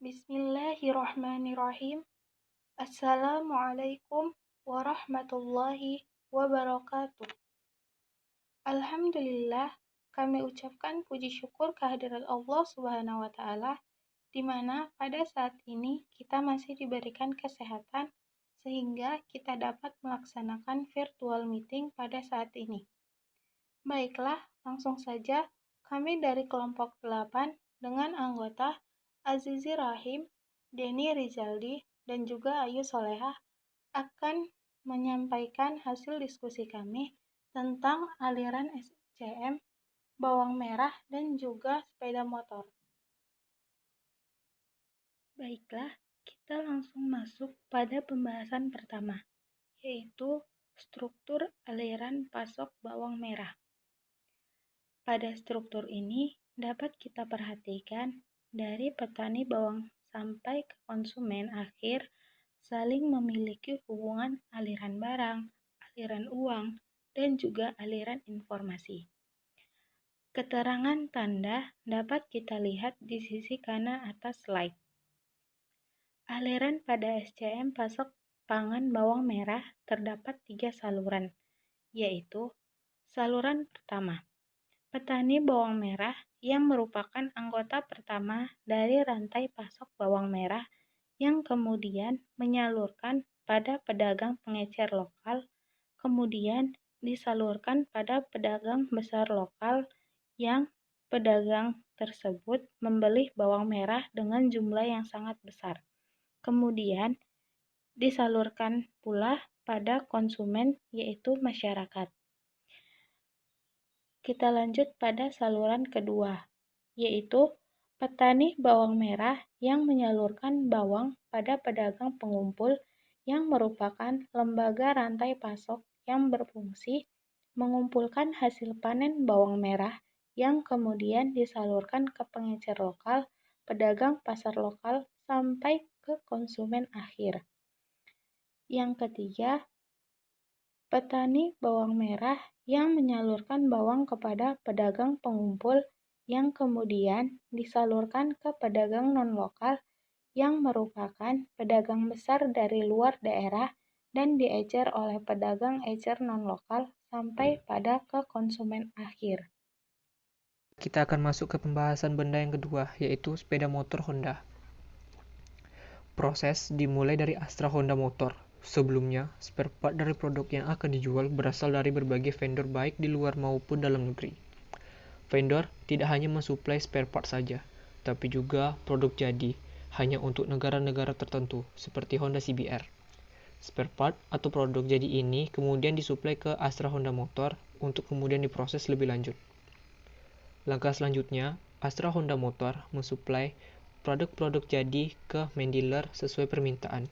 Bismillahirrahmanirrahim. Assalamualaikum warahmatullahi wabarakatuh. Alhamdulillah, kami ucapkan puji syukur kehadirat Allah Subhanahu wa Ta'ala, di mana pada saat ini kita masih diberikan kesehatan sehingga kita dapat melaksanakan virtual meeting pada saat ini. Baiklah, langsung saja kami dari kelompok 8 dengan anggota Azizi Rahim, Denny Rizaldi, dan juga Ayu Solehah akan menyampaikan hasil diskusi kami tentang aliran SCM, bawang merah, dan juga sepeda motor. Baiklah, kita langsung masuk pada pembahasan pertama, yaitu struktur aliran pasok bawang merah. Pada struktur ini dapat kita perhatikan dari petani bawang sampai ke konsumen akhir saling memiliki hubungan aliran barang, aliran uang, dan juga aliran informasi. Keterangan tanda dapat kita lihat di sisi kanan atas slide. Aliran pada SCM pasok pangan bawang merah terdapat 3 saluran, yaitu saluran pertama, petani bawang merah yang merupakan anggota pertama dari rantai pasok bawang merah yang kemudian menyalurkan pada pedagang pengecer lokal, kemudian disalurkan pada pedagang besar lokal yang pedagang tersebut membeli bawang merah dengan jumlah yang sangat besar. Kemudian disalurkan pula pada konsumen, yaitu masyarakat. Kita lanjut pada saluran kedua, yaitu petani bawang merah yang menyalurkan bawang pada pedagang pengumpul yang merupakan lembaga rantai pasok yang berfungsi mengumpulkan hasil panen bawang merah yang kemudian disalurkan ke pengecer lokal, pedagang pasar lokal, sampai ke konsumen akhir. Yang ketiga, petani bawang merah yang menyalurkan bawang kepada pedagang pengumpul yang kemudian disalurkan ke pedagang non-lokal yang merupakan pedagang besar dari luar daerah dan diecer oleh pedagang ecer non-lokal sampai pada ke konsumen akhir. Kita akan masuk ke pembahasan benda yang kedua, yaitu sepeda motor Honda. Proses dimulai dari Astra Honda Motor. Sebelumnya, spare part dari produk yang akan dijual berasal dari berbagai vendor baik di luar maupun dalam negeri. Vendor tidak hanya mensuplai spare part saja, tapi juga produk jadi, hanya untuk negara-negara tertentu, seperti Honda CBR. Spare part atau produk jadi ini kemudian disuplai ke Astra Honda Motor untuk kemudian diproses lebih lanjut. Langkah selanjutnya, Astra Honda Motor mensuplai produk-produk jadi ke main dealer sesuai permintaan,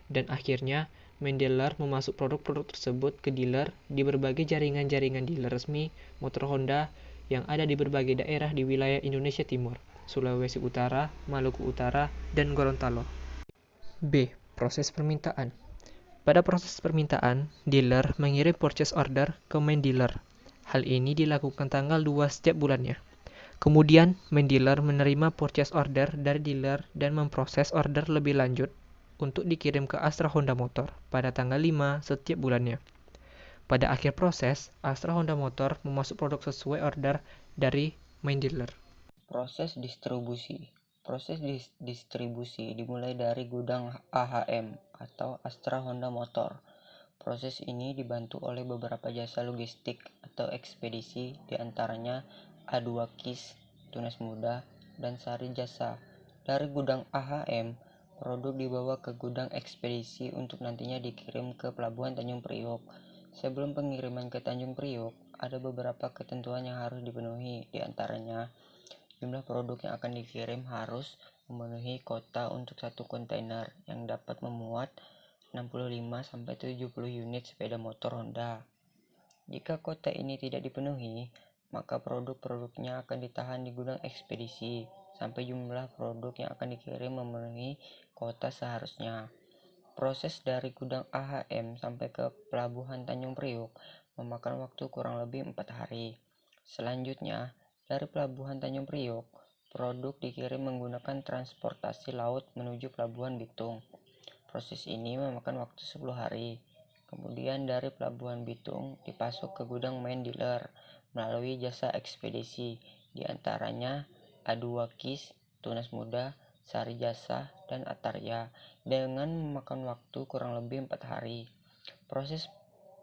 dan akhirnya main dealer memasuk produk-produk tersebut ke dealer di berbagai jaringan-jaringan dealer resmi motor Honda yang ada di berbagai daerah di wilayah Indonesia Timur, Sulawesi Utara, Maluku Utara, dan Gorontalo. B. Proses permintaan. Pada proses permintaan, dealer mengirim purchase order ke main dealer. Hal ini dilakukan tanggal 2 setiap bulannya. Kemudian, main dealer menerima purchase order dari dealer dan memproses order lebih lanjut untuk dikirim ke Astra Honda Motor pada tanggal 5 setiap bulannya. Pada akhir proses, Astra Honda Motor memasuk produk sesuai order dari main dealer. Proses distribusi. Proses distribusi dimulai dari gudang AHM atau Astra Honda Motor. Proses ini dibantu oleh beberapa jasa logistik atau ekspedisi, diantaranya A2 Kis, Tunas Muda, dan Sari Jasa. Dari gudang AHM, produk dibawa ke gudang ekspedisi untuk nantinya dikirim ke Pelabuhan Tanjung Priok. Sebelum pengiriman ke Tanjung Priok, ada beberapa ketentuan yang harus dipenuhi, diantaranya jumlah produk yang akan dikirim harus memenuhi kota untuk satu kontainer yang dapat memuat 65-70 unit sepeda motor Honda. Jika kota ini tidak dipenuhi, maka produk-produknya akan ditahan di gudang ekspedisi sampai jumlah produk yang akan dikirim memenuhi kota seharusnya. Proses dari gudang AHM sampai ke Pelabuhan Tanjung Priok memakan waktu kurang lebih 4 hari. Selanjutnya, dari Pelabuhan Tanjung Priok, produk dikirim menggunakan transportasi laut menuju Pelabuhan Bitung. Proses ini memakan waktu 10 hari. Kemudian dari Pelabuhan Bitung dipasok ke gudang main dealer melalui jasa ekspedisi, di antaranya A2KIS, Tunas Muda, Sari Jasa, dan Atarya, dengan memakan waktu kurang lebih 4 hari. Proses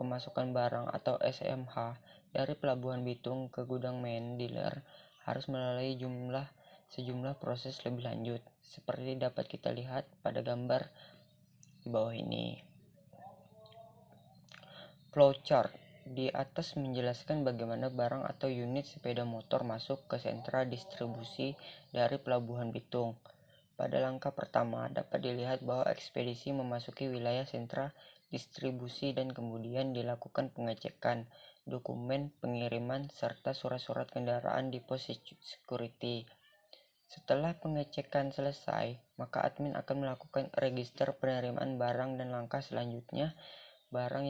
pemasukan barang atau SMH dari Pelabuhan Bitung ke gudang main dealer harus melalui sejumlah proses lebih lanjut, seperti dapat kita lihat pada gambar di bawah ini. Flowchart di atas menjelaskan bagaimana barang atau unit sepeda motor masuk ke sentra distribusi dari Pelabuhan Bitung. Pada langkah pertama dapat dilihat bahwa ekspedisi memasuki wilayah sentra distribusi dan kemudian dilakukan pengecekan dokumen pengiriman serta surat-surat kendaraan di pos security. Setelah pengecekan selesai, maka admin akan melakukan register penerimaan barang dan langkah selanjutnya barang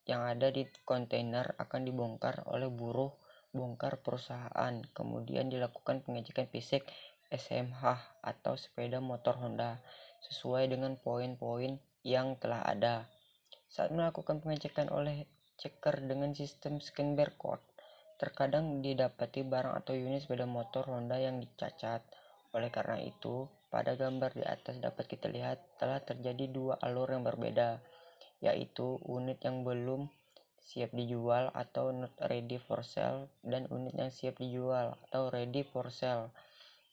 yang ada di kontainer akan dibongkar oleh buruh bongkar perusahaan. Kemudian dilakukan pengecekan fisik SMH atau sepeda motor Honda sesuai dengan poin-poin yang telah ada. Saat melakukan pengecekan oleh checker dengan sistem scan barcode, terkadang didapati barang atau unit sepeda motor Honda yang dicacat. Oleh karena itu, pada gambar di atas dapat kita lihat telah terjadi dua alur yang berbeda, yaitu unit yang belum siap dijual atau not ready for sale dan unit yang siap dijual atau ready for sale,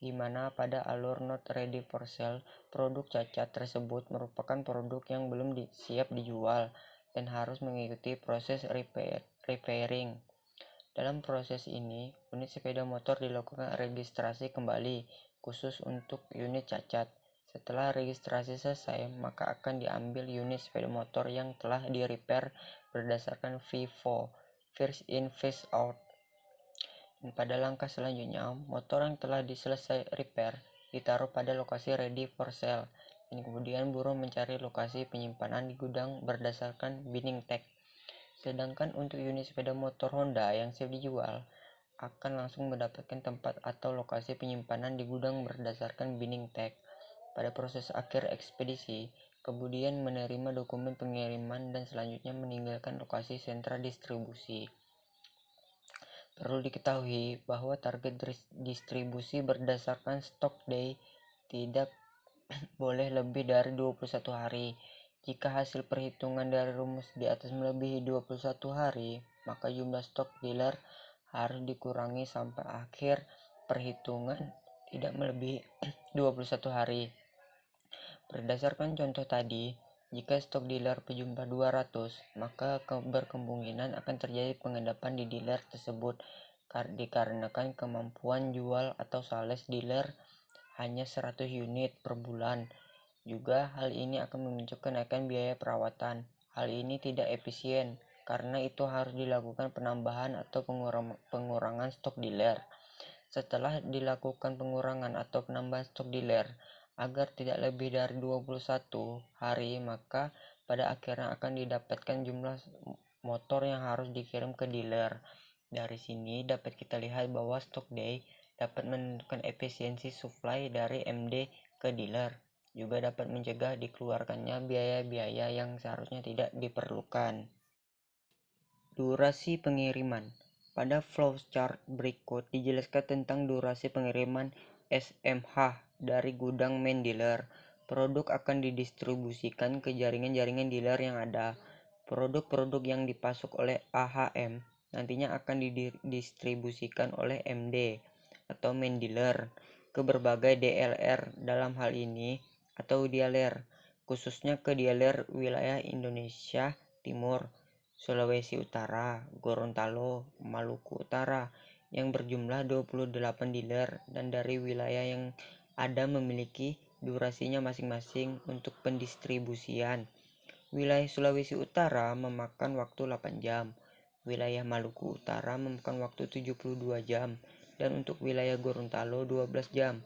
di mana pada alur not ready for sale, produk cacat tersebut merupakan produk yang belum siap dijual dan harus mengikuti proses repairing. Dalam proses ini, unit sepeda motor dilakukan registrasi kembali khusus untuk unit cacat. Setelah registrasi selesai, maka akan diambil unit sepeda motor yang telah di-repair berdasarkan FIFO, First In First Out. Dan pada langkah selanjutnya, motor yang telah diselesai repair ditaruh pada lokasi ready for sale, dan kemudian buruh mencari lokasi penyimpanan di gudang berdasarkan binning tag. Sedangkan untuk unit sepeda motor Honda yang siap dijual akan langsung mendapatkan tempat atau lokasi penyimpanan di gudang berdasarkan binning tag. Pada proses akhir ekspedisi, kemudian menerima dokumen pengiriman dan selanjutnya meninggalkan lokasi sentra distribusi. Perlu diketahui bahwa target distribusi berdasarkan stock day tidak boleh lebih dari 21 hari. Jika hasil perhitungan dari rumus di atas melebihi 21 hari, maka jumlah stok dealer harus dikurangi sampai akhir perhitungan tidak melebihi 21 hari. Berdasarkan contoh tadi, jika stok dealer berjumlah 200, maka berkemungkinan akan terjadi pengendapan di dealer tersebut dikarenakan kemampuan jual atau sales dealer hanya 100 unit per bulan. Juga hal ini akan memicu kenaikan biaya perawatan. Hal ini tidak efisien karena itu harus dilakukan penambahan atau pengurangan stok dealer. Setelah dilakukan pengurangan atau penambahan stok dealer agar tidak lebih dari 21 hari, maka pada akhirnya akan didapatkan jumlah motor yang harus dikirim ke dealer. Dari sini dapat kita lihat bahwa stock day dapat menentukan efisiensi supply dari MD ke dealer, juga dapat mencegah dikeluarkannya biaya-biaya yang seharusnya tidak diperlukan. Durasi pengiriman. Pada flowchart berikut dijelaskan tentang durasi pengiriman SMH dari gudang main dealer. Produk akan didistribusikan ke jaringan-jaringan dealer yang ada. Produk-produk yang dipasok oleh AHM nantinya akan didistribusikan oleh MD atau main dealer ke berbagai DLR dalam hal ini atau dealer, khususnya ke dealer wilayah Indonesia Timur, Sulawesi Utara, Gorontalo, Maluku Utara yang berjumlah 28 dealer, dan dari wilayah yang ada memiliki durasinya masing-masing untuk pendistribusian. Wilayah Sulawesi Utara memakan waktu 8 jam, wilayah Maluku Utara memakan waktu 72 jam, dan untuk wilayah Gorontalo 12 jam.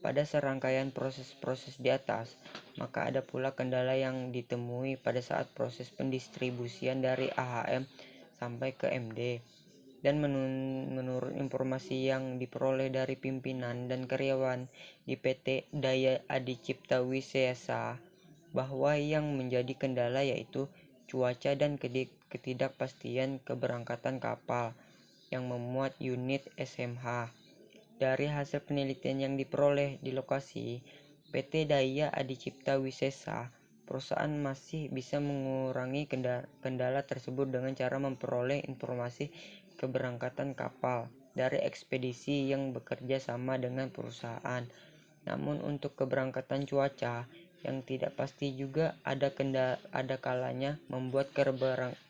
Pada serangkaian proses-proses di atas, maka ada pula kendala yang ditemui pada saat proses pendistribusian dari AHM sampai ke MD. dan menurut informasi yang diperoleh dari pimpinan dan karyawan di PT Daya Adicipta Wisesa, bahwa yang menjadi kendala yaitu cuaca dan ketidakpastian keberangkatan kapal yang memuat unit SMH. Dari hasil penelitian yang diperoleh di lokasi PT Daya Adicipta Wisesa, perusahaan masih bisa mengurangi kendala tersebut dengan cara memperoleh informasi keberangkatan kapal dari ekspedisi yang bekerja sama dengan perusahaan. Namun untuk keberangkatan cuaca yang tidak pasti juga ada kalanya membuat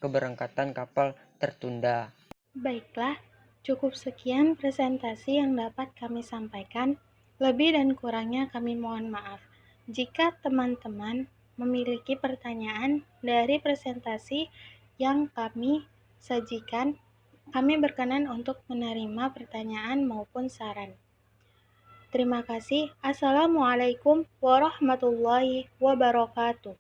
keberangkatan kapal tertunda. Baiklah, cukup sekian presentasi yang dapat kami sampaikan. Lebih dan kurangnya kami mohon maaf. Jika teman-teman memiliki pertanyaan dari presentasi yang kami sajikan, kami berkenan untuk menerima pertanyaan maupun saran. Terima kasih. Assalamualaikum warahmatullahi wabarakatuh.